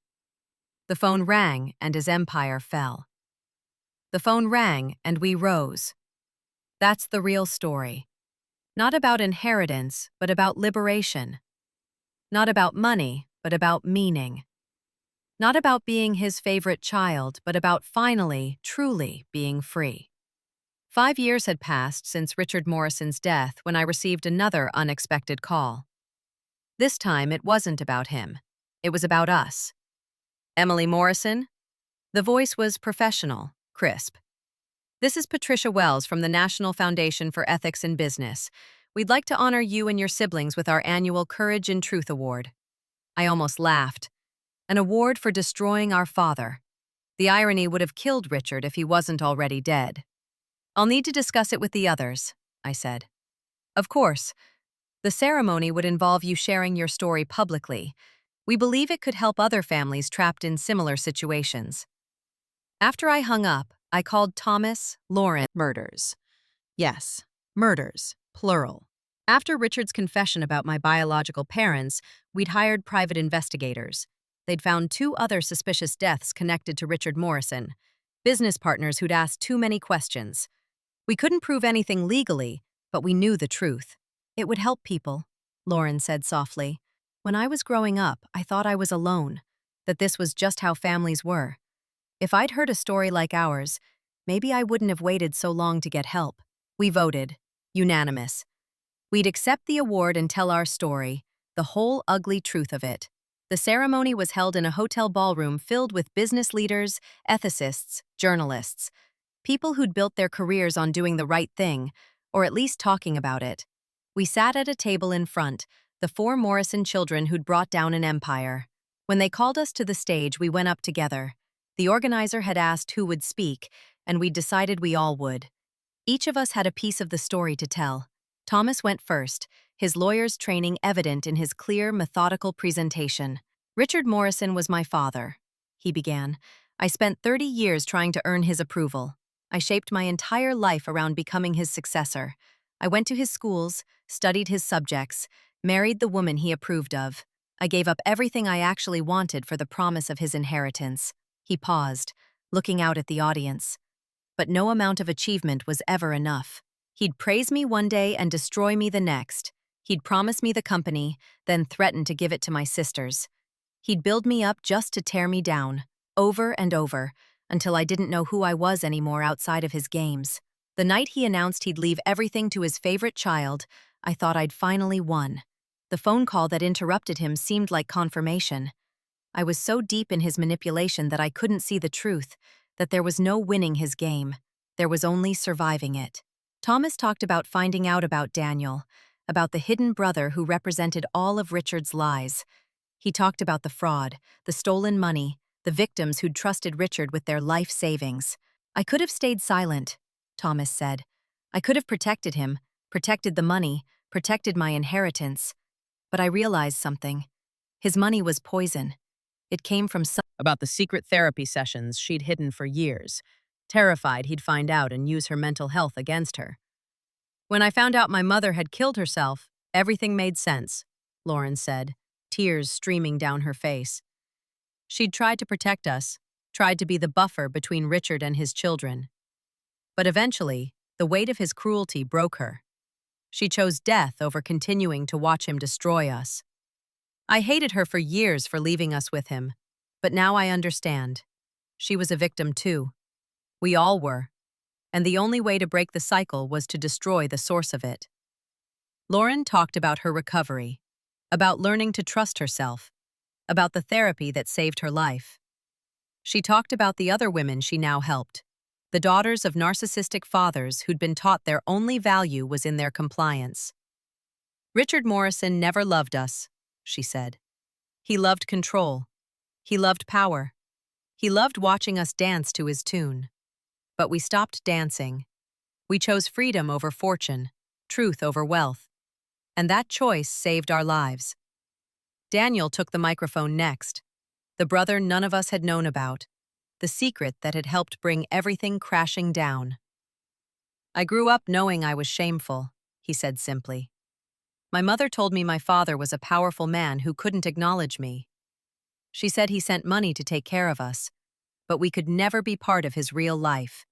The phone rang and his empire fell. The phone rang and we rose. That's the real story. Not about inheritance, but about liberation. Not about money, but about meaning. Not about being his favorite child, but about finally, truly being free. 5 years had passed since Richard Morrison's death when I received another unexpected call. This time, it wasn't about him. It was about us. Emily Morrison? The voice was professional, crisp. This is Patricia Wells from the National Foundation for Ethics in Business. We'd like to honor you and your siblings with our annual Courage and Truth Award. I almost laughed. An award for destroying our father. The irony would have killed Richard if he wasn't already dead. I'll need to discuss it with the others, I said. Of course. The ceremony would involve you sharing your story publicly. We believe it could help other families trapped in similar situations. After I hung up, I called Thomas, Lauren. Murders. Yes, murders, plural. After Richard's confession about my biological parents, we'd hired private investigators. They'd found 2 other suspicious deaths connected to Richard Morrison, business partners who'd asked too many questions. We couldn't prove anything legally, but we knew the truth. It would help people, Lauren said softly. When I was growing up, I thought I was alone, that this was just how families were. If I'd heard a story like ours, maybe I wouldn't have waited so long to get help. We voted. Unanimous. We'd accept the award and tell our story, the whole ugly truth of it. The ceremony was held in a hotel ballroom filled with business leaders, ethicists, journalists, people who'd built their careers on doing the right thing, or at least talking about it. We sat at a table in front, the 4 Morrison children who'd brought down an empire. When they called us to the stage, we went up together. The organizer had asked who would speak, and we'd decided we all would. Each of us had a piece of the story to tell. Thomas went first, his lawyer's training evident in his clear, methodical presentation. Richard Morrison was my father, he began. I spent 30 years trying to earn his approval. I shaped my entire life around becoming his successor. I went to his schools, studied his subjects, married the woman he approved of. I gave up everything I actually wanted for the promise of his inheritance. He paused, looking out at the audience. But no amount of achievement was ever enough. He'd praise me one day and destroy me the next. He'd promise me the company, then threaten to give it to my sisters. He'd build me up just to tear me down, over and over, until I didn't know who I was anymore outside of his games. The night he announced he'd leave everything to his favorite child, I thought I'd finally won. The phone call that interrupted him seemed like confirmation. I was so deep in his manipulation that I couldn't see the truth, that there was no winning his game. There was only surviving it. Thomas talked about finding out about Daniel, about the hidden brother who represented all of Richard's lies. He talked about the fraud, the stolen money, the victims who'd trusted Richard with their life savings. I could have stayed silent, Thomas said. I could have protected him, protected the money, protected my inheritance. But I realized something. His money was poison. It came from about the secret therapy sessions she'd hidden for years, terrified he'd find out and use her mental health against her. When I found out my mother had killed herself, everything made sense, Lauren said, tears streaming down her face. She'd tried to protect us, tried to be the buffer between Richard and his children. But eventually, the weight of his cruelty broke her. She chose death over continuing to watch him destroy us. I hated her for years for leaving us with him, but now I understand. She was a victim too. We all were. And the only way to break the cycle was to destroy the source of it. Lauren talked about her recovery, about learning to trust herself, about the therapy that saved her life. She talked about the other women she now helped, the daughters of narcissistic fathers who'd been taught their only value was in their compliance. Richard Morrison never loved us, she said. He loved control. He loved power. He loved watching us dance to his tune. But we stopped dancing. We chose freedom over fortune, truth over wealth. And that choice saved our lives. Daniel took the microphone next, the brother none of us had known about, the secret that had helped bring everything crashing down. I grew up knowing I was shameful, he said simply. My mother told me my father was a powerful man who couldn't acknowledge me. She said he sent money to take care of us, but we could never be part of his real life.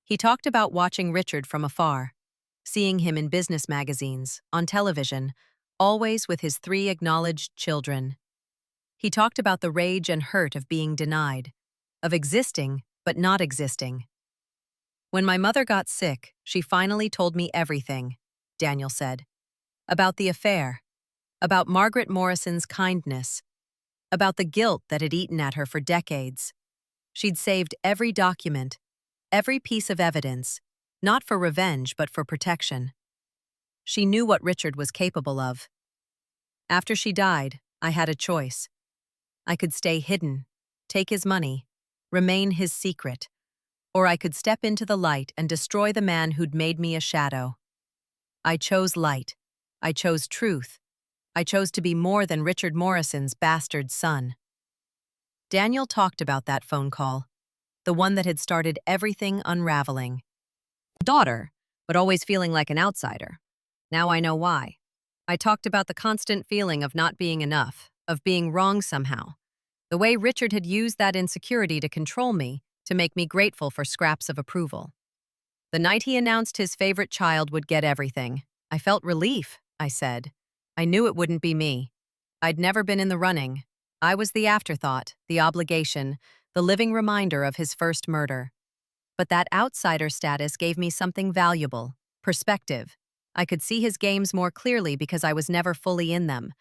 He talked about watching Richard from afar, seeing him in business magazines, on television, always with his 3 acknowledged children. He talked about the rage and hurt of being denied, of existing but not existing. When my mother got sick, she finally told me everything, Daniel said. About the affair, about Margaret Morrison's kindness, about the guilt that had eaten at her for decades. She'd saved every document, every piece of evidence, not for revenge but for protection. She knew what Richard was capable of. After she died, I had a choice. I could stay hidden, take his money, remain his secret, or I could step into the light and destroy the man who'd made me a shadow. I chose light. I chose truth. I chose to be more than Richard Morrison's bastard son. Daniel talked about that phone call, the one that had started everything unraveling. Daughter, but always feeling like an outsider. Now I know why. I talked about the constant feeling of not being enough, of being wrong somehow. The way Richard had used that insecurity to control me, to make me grateful for scraps of approval. The night he announced his favorite child would get everything, I felt relief, I said. I knew it wouldn't be me. I'd never been in the running. I was the afterthought, the obligation, the living reminder of his first murder. But that outsider status gave me something valuable, perspective. I could see his games more clearly because I was never fully in them.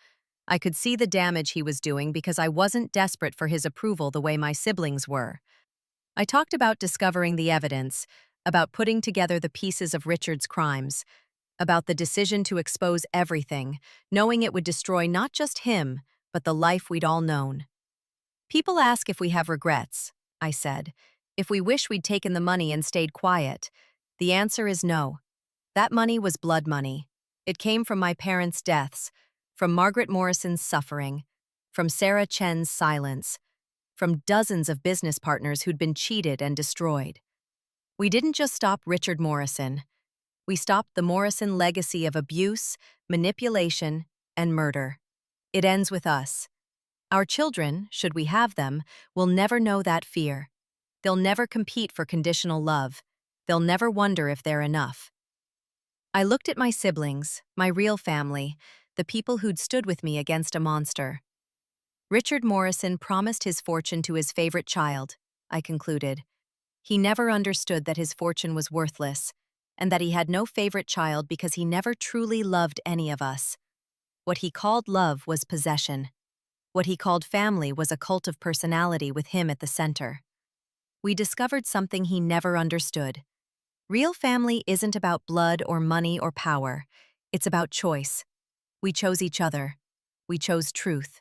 I could see the damage he was doing because I wasn't desperate for his approval the way my siblings were. I talked about discovering the evidence, about putting together the pieces of Richard's crimes, about the decision to expose everything, knowing it would destroy not just him, but the life we'd all known. People ask if we have regrets, I said, if we wish we'd taken the money and stayed quiet. The answer is no. That money was blood money. It came from my parents' deaths, from Margaret Morrison's suffering, from Sarah Chen's silence, from dozens of business partners who'd been cheated and destroyed. We didn't just stop Richard Morrison. We stopped the Morrison legacy of abuse, manipulation, and murder. It ends with us. Our children, should we have them, will never know that fear. They'll never compete for conditional love. They'll never wonder if they're enough. I looked at my siblings, my real family, the people who'd stood with me against a monster. Richard Morrison promised his fortune to his favorite child, I concluded. He never understood that his fortune was worthless, and that he had no favorite child because he never truly loved any of us. What he called love was possession. What he called family was a cult of personality with him at the center. We discovered something he never understood. Real family isn't about blood or money or power. It's about choice. We chose each other. We chose truth.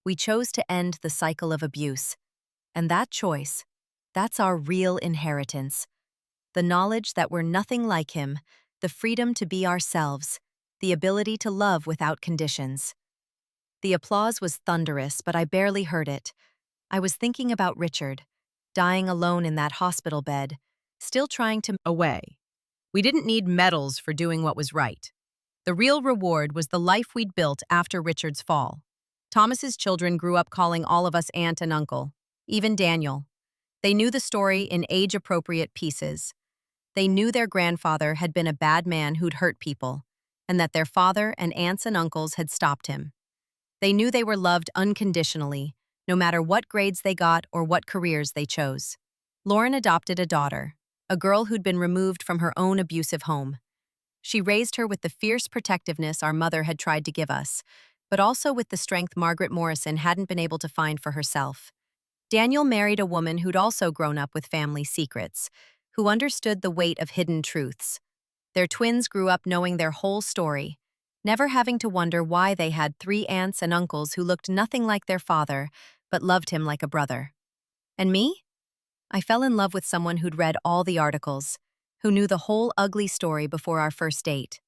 We chose to end the cycle of abuse. And that choice, that's our real inheritance. The knowledge that we're nothing like him, the freedom to be ourselves, the ability to love without conditions. The applause was thunderous, but I barely heard it. I was thinking about Richard, dying alone in that hospital bed, still trying to away. We didn't need medals for doing what was right. The real reward was the life we'd built after Richard's fall. Thomas's children grew up calling all of us aunt and uncle, even Daniel. They knew the story in age-appropriate pieces. They knew their grandfather had been a bad man who'd hurt people, and that their father and aunts and uncles had stopped him. They knew they were loved unconditionally, no matter what grades they got or what careers they chose. Lauren adopted a daughter, a girl who'd been removed from her own abusive home. She raised her with the fierce protectiveness our mother had tried to give us, but also with the strength Margaret Morrison hadn't been able to find for herself. Daniel married a woman who'd also grown up with family secrets, who understood the weight of hidden truths. Their twins grew up knowing their whole story, never having to wonder why they had 3 aunts and uncles who looked nothing like their father, but loved him like a brother. And me? I fell in love with someone who'd read all the articles, who knew the whole ugly story before our first date.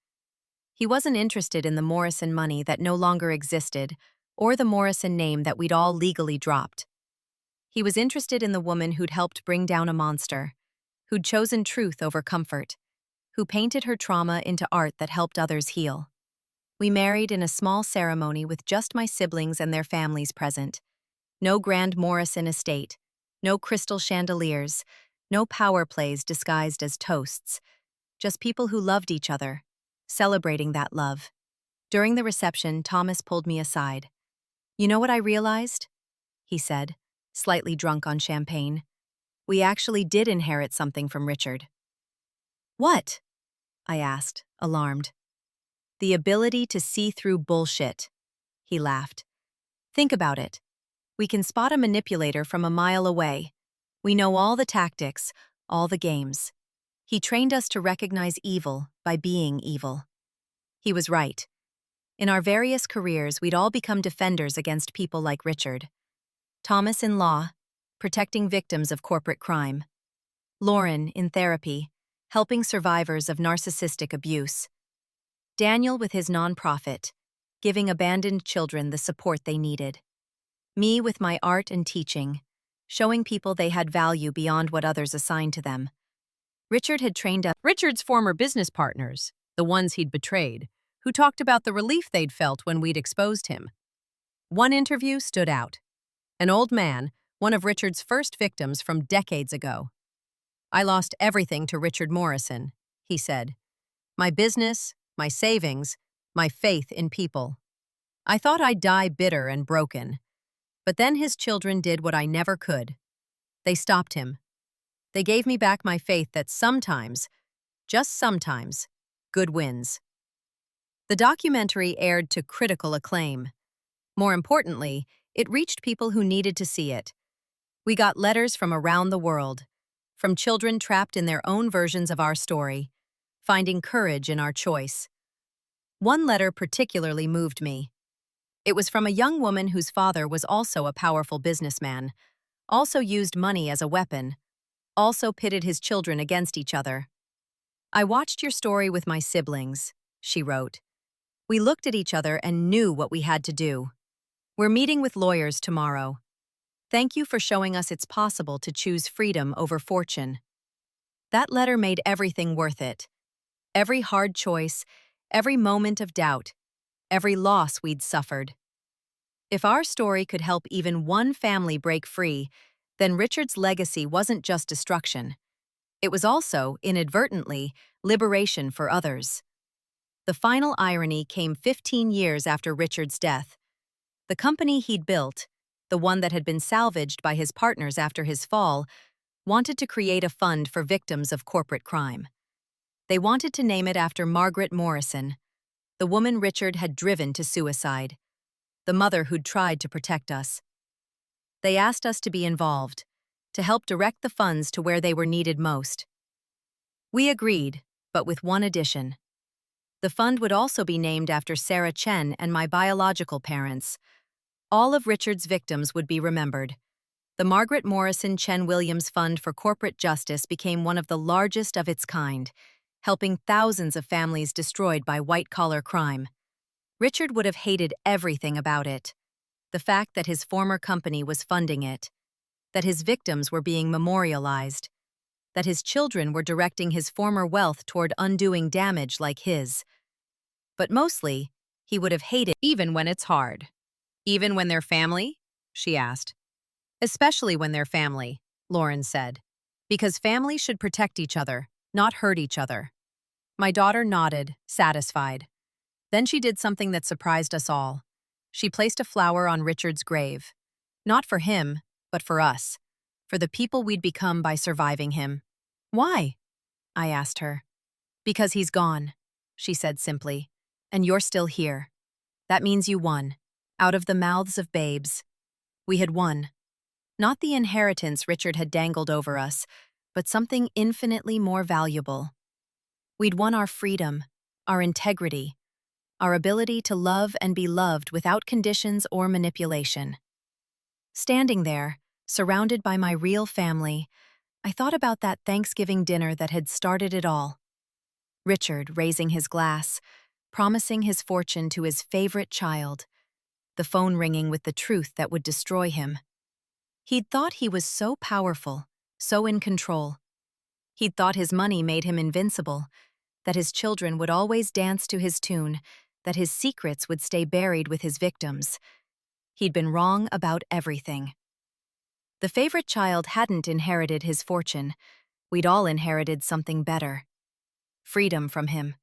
He wasn't interested in the Morrison money that no longer existed, or the Morrison name that we'd all legally dropped. He was interested in the woman who'd helped bring down a monster, who'd chosen truth over comfort, who painted her trauma into art that helped others heal. We married in a small ceremony with just my siblings and their families present. No grand Morrison estate, no crystal chandeliers, no power plays disguised as toasts, just people who loved each other, celebrating that love. During the reception, Thomas pulled me aside. "You know what I realized?" he said, slightly drunk on champagne. "We actually did inherit something from Richard." What? I asked, alarmed. The ability to see through bullshit. He laughed. Think about it. We can spot a manipulator from a mile away. We know all the tactics, all the games. He trained us to recognize evil by being evil. He was right. In our various careers, we'd all become defenders against people like Richard. Thomas in law, protecting victims of corporate crime. Lauren in therapy, helping survivors of narcissistic abuse. Daniel with his nonprofit, giving abandoned children the support they needed. Me with my art and teaching, showing people they had value beyond what others assigned to them. Richard had trained us. Richard's former business partners, the ones he'd betrayed, who talked about the relief they'd felt when we'd exposed him. One interview stood out. An old man, one of Richard's first victims from decades ago. I lost everything to Richard Morrison, he said. My business, my savings, my faith in people. I thought I'd die bitter and broken. But then his children did what I never could. They stopped him. They gave me back my faith that sometimes, just sometimes, good wins. The documentary aired to critical acclaim. More importantly, it reached people who needed to see it. We got letters from around the world, from children trapped in their own versions of our story, finding courage in our choice. One letter particularly moved me. It was from a young woman whose father was also a powerful businessman, also used money as a weapon, also pitted his children against each other. I watched your story with my siblings, she wrote. We looked at each other and knew what we had to do. We're meeting with lawyers tomorrow. Thank you for showing us it's possible to choose freedom over fortune. That letter made everything worth it. Every hard choice, every moment of doubt, every loss we'd suffered. If our story could help even one family break free, then Richard's legacy wasn't just destruction. It was also, inadvertently, liberation for others. The final irony came 15 years after Richard's death. The company he'd built, the one that had been salvaged by his partners after his fall, wanted to create a fund for victims of corporate crime. They wanted to name it after Margaret Morrison, the woman Richard had driven to suicide, the mother who'd tried to protect us. They asked us to be involved, to help direct the funds to where they were needed most. We agreed, but with one addition. The fund would also be named after Sarah Chen and my biological parents. All of Richard's victims would be remembered. The Margaret Morrison Chen Williams Fund for Corporate Justice became one of the largest of its kind, helping thousands of families destroyed by white-collar crime. Richard would have hated everything about it. The fact that his former company was funding it, that his victims were being memorialized, that his children were directing his former wealth toward undoing damage like his. But mostly, he would have hated even when it's hard. Even when they're family? She asked. Especially when they're family, Lauren said. Because families should protect each other, not hurt each other. My daughter nodded, satisfied. Then she did something that surprised us all. She placed a flower on Richard's grave. Not for him, but for us. For the people we'd become by surviving him. Why? I asked her. Because he's gone, she said simply. And you're still here. That means you won. Out of the mouths of babes. We had won. Not the inheritance Richard had dangled over us, but something infinitely more valuable. We'd won our freedom, our integrity, our ability to love and be loved without conditions or manipulation. Standing there, surrounded by my real family, I thought about that Thanksgiving dinner that had started it all. Richard raising his glass, promising his fortune to his favorite child, the phone ringing with the truth that would destroy him. He'd thought he was so powerful, so in control. He'd thought his money made him invincible, that his children would always dance to his tune, that his secrets would stay buried with his victims. He'd been wrong about everything. The favorite child hadn't inherited his fortune. We'd all inherited something better. Freedom from him.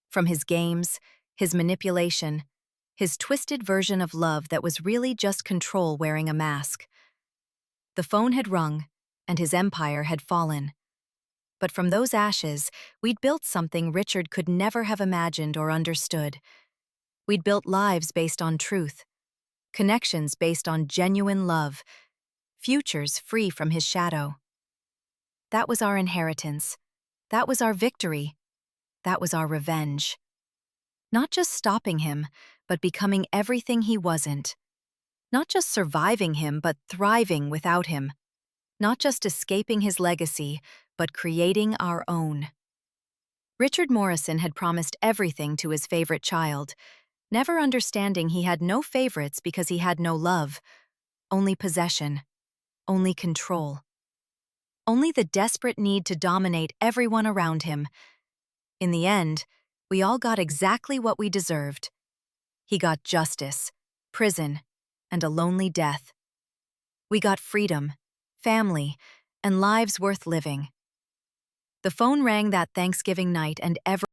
From his games, his manipulation, his twisted version of love that was really just control wearing a mask. The phone had rung, and his empire had fallen. But from those ashes, we'd built something Richard could never have imagined or understood. We'd built lives based on truth, connections based on genuine love, futures free from his shadow. That was our inheritance. That was our victory. That was our revenge. Not just stopping him, but becoming everything he wasn't. Not just surviving him, but thriving without him. Not just escaping his legacy, but creating our own. Richard Morrison had promised everything to his favorite child, never understanding he had no favorites because he had no love, only possession, only control. Only the desperate need to dominate everyone around him. In the end, we all got exactly what we deserved. He got justice, prison, and a lonely death. We got freedom, family, and lives worth living. The phone rang that Thanksgiving night and